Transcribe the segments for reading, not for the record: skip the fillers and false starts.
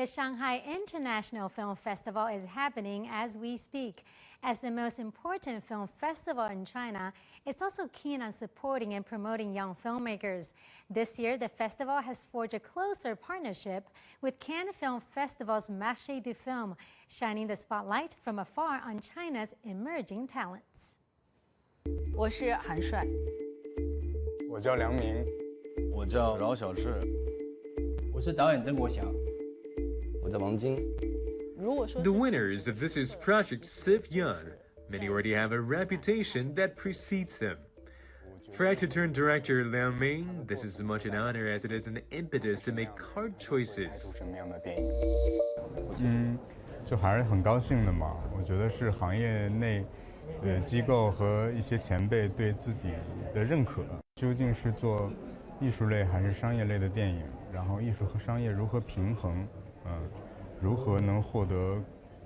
The Shanghai International Film Festival is happening as we speak. As the most important film festival in China, it's also keen on supporting and promoting young filmmakers. This year, the festival has forged a closer partnership with Cannes Film Festival's Marché du Film, shining the spotlight from afar on China's emerging talents. 我是韩帅，我叫梁明，我叫饶晓志，我是导演曾国祥。 我叫王晶。 The winners of this year's project SIFF Young, many already have a reputation that precedes them. For actor-turned-director Liang Ming, this is as much an honor as it is an impetus to make hard choices. 就还是很高兴的嘛。我觉得是行业内机构和一些前辈对自己的认可。究竟是做艺术类还是商业类的电影？然后艺术和商业如何平衡？如何能获得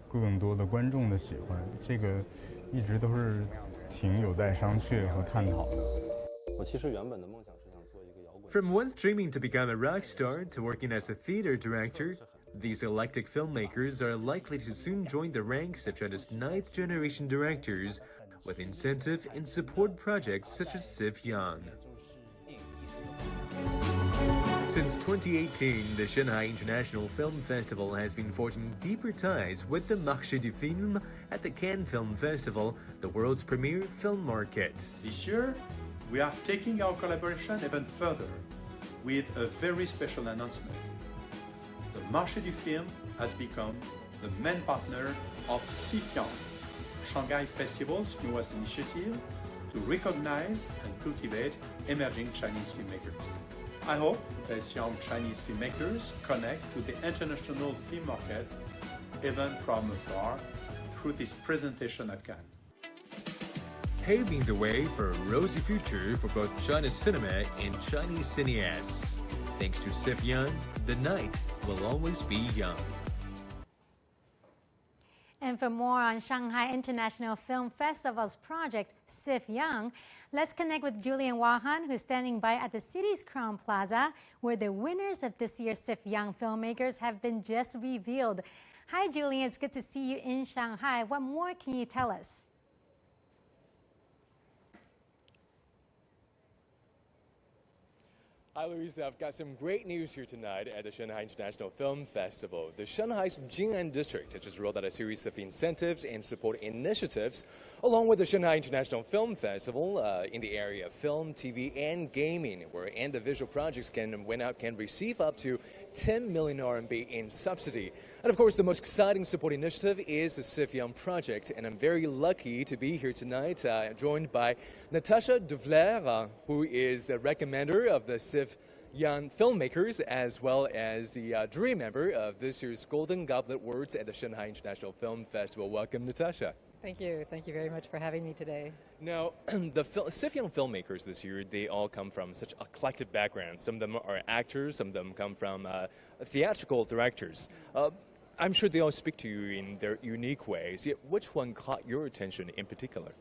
更多的观众的喜欢？这个一直都是挺有待商榷和探讨的。我其实原本的梦想是想做一个摇滚。 From once dreaming to become a rock star to working as a theater director, these eclectic filmmakers are likely to soon join the ranks of China's ninth-generation directors with incentive and support projects such as SIFF Young. Since 2018, the Shanghai International Film Festival has been forging deeper ties with the Marché du Film at the Cannes Film Festival, the world's premier film market. This year, we are taking our collaboration even further with a very special announcement. The Marché du Film has become the main partner of SIFF Young, Shanghai Festival's newest initiative to recognize and cultivate emerging Chinese filmmakers. I hope these young Chinese filmmakers connect to the international film market, even from afar, through this presentation at Cannes. Paving the way for a rosy future for both China's cinema and Chinese cineasts. Thanks to SIFF Young, the night will always be young. And for more on Shanghai International Film Festival's project, SIFF Young, let's connect with Julian Wahan, who's standing by at the city's Crown Plaza, where the winners of this year's SIFF Young filmmakers have been just revealed. Hi, Julian. It's good to see you in Shanghai. What more can you tell us? Hi, Louisa. I've got some great news here tonight at the Shanghai International Film Festival. The Shanghai's Jing'an district has just rolled out a series of incentives and support initiatives, along with the Shanghai International Film Festival in the area of film, TV, and gaming, where individual projects can receive up to 10 million RMB in subsidy. And of course, the most exciting support initiative is the SIFF Young project, and I'm very lucky to be here tonight, joined by Natasha Duvler, who is the recommender of the SIFF Young filmmakers, as well as the jury member of this year's Golden Goblet Awards at the Shanghai International Film Festival. Welcome, Natasha. Thank you. Thank you very much for having me today. Now, the SIFF Young filmmakers this year, they all come from such eclectic backgrounds. Some of them are actors, some of them come from theatrical directors. I'm sure they all speak to you in their unique ways. Yet, which one caught your attention in particular?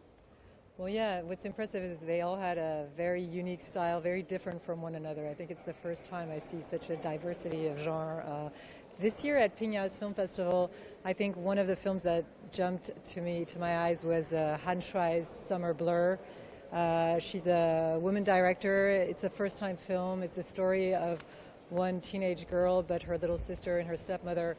Well, yeah, what's impressive is they all had a very unique style, very different from one another. I think it's the first time I see such a diversity of genre. This year at Pingyao's Film Festival, I think one of the films that jumped to my eyes was Han Shuai's Summer Blur. She's a woman director. It's a first-time film. It's the story of one teenage girl, but her little sister and her stepmother.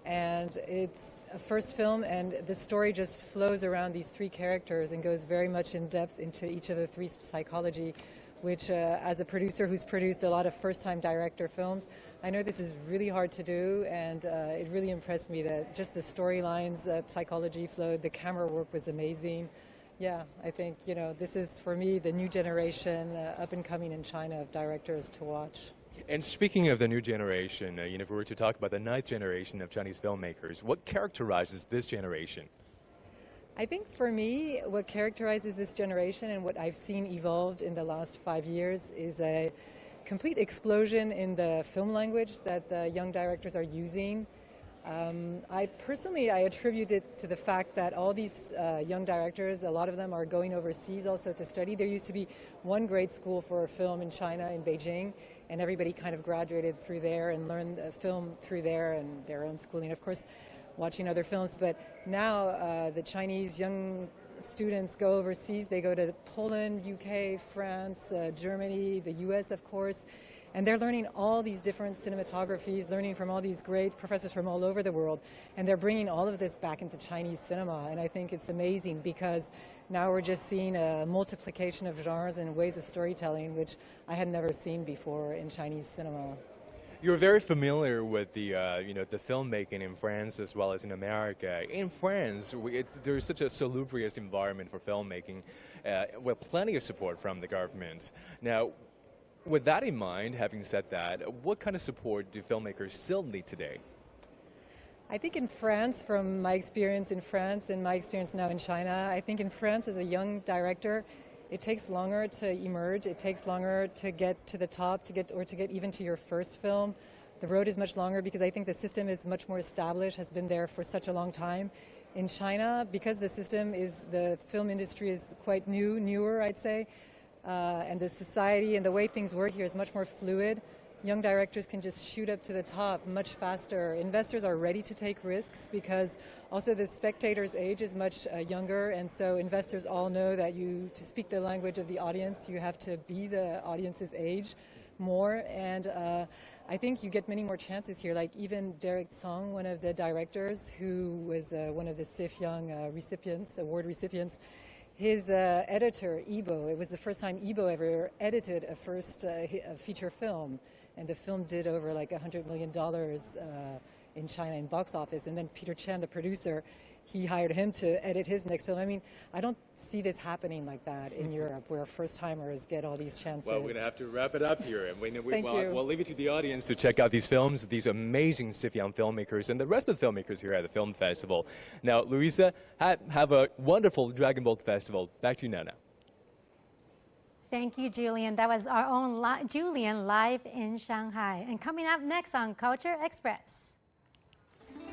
And it's a first film, and the story just flows around these three characters and goes very much in depth into each of the three psychology, which as a producer who's produced a lot of first-time director films, I know this is really hard to do, and it really impressed me that just the storylines, psychology flowed, the camera work was amazing. Yeah, I think, you know, this is for me the new generation up and coming in China of directors to watch. And speaking of the new generation, if we were to talk about the ninth generation of Chinese filmmakers, what characterizes this generation? I think for me, what characterizes this generation and what I've seen evolved in the last 5 years is a complete explosion in the film language that the young directors are using. I attribute it to the fact that all these young directors, a lot of them are going overseas also to study. There used to be one grade school for film in China, in Beijing, and everybody kind of graduated through there and learned film through there and their own schooling, of course, watching other films. But now the Chinese young students go overseas. They go to Poland, UK, France, Germany, the US, of course. And they're learning all these different cinematographies, learning from all these great professors from all over the world. And they're bringing all of this back into Chinese cinema. And I think it's amazing because now we're just seeing a multiplication of genres and ways of storytelling, which I had never seen before in Chinese cinema. You're very familiar with the the filmmaking in France as well as in America. In France, there's such a salubrious environment for filmmaking, with plenty of support from the government. Now, with that in mind, having said that, what kind of support do filmmakers still need today? I think in France, from my experience in France and my experience now in China, I think in France as a young director, it takes longer to emerge. It takes longer to get to the top, to get even to your first film. The road is much longer because I think the system is much more established, has been there for such a long time. In China, because the film industry is quite newer, I'd say, and the society and the way things work here is much more fluid. Young directors can just shoot up to the top much faster. Investors are ready to take risks because also the spectator's age is much younger, and so investors all know that to speak the language of the audience, you have to be the audience's age more, and I think you get many more chances here. Like even Derek Song, one of the directors who was one of the SIFF Young award recipients, his editor, Ibo, it was the first time Ibo ever edited a feature film. And the film did over like $100 million in China in box office. And then Peter Chan, the producer, he hired him to edit his next film. I mean, I don't see this happening like that in Europe, where first-timers get all these chances. Well, we're going to have to wrap it up here. And Thank you. We'll leave it to the audience to check out these films, these amazing SIFF Young filmmakers, and the rest of the filmmakers here at the film festival. Now, Louisa, have a wonderful Dragon Boat Festival. Back to you now. Thank you, Julian. That was our own Julian live in Shanghai. And coming up next on Culture Express.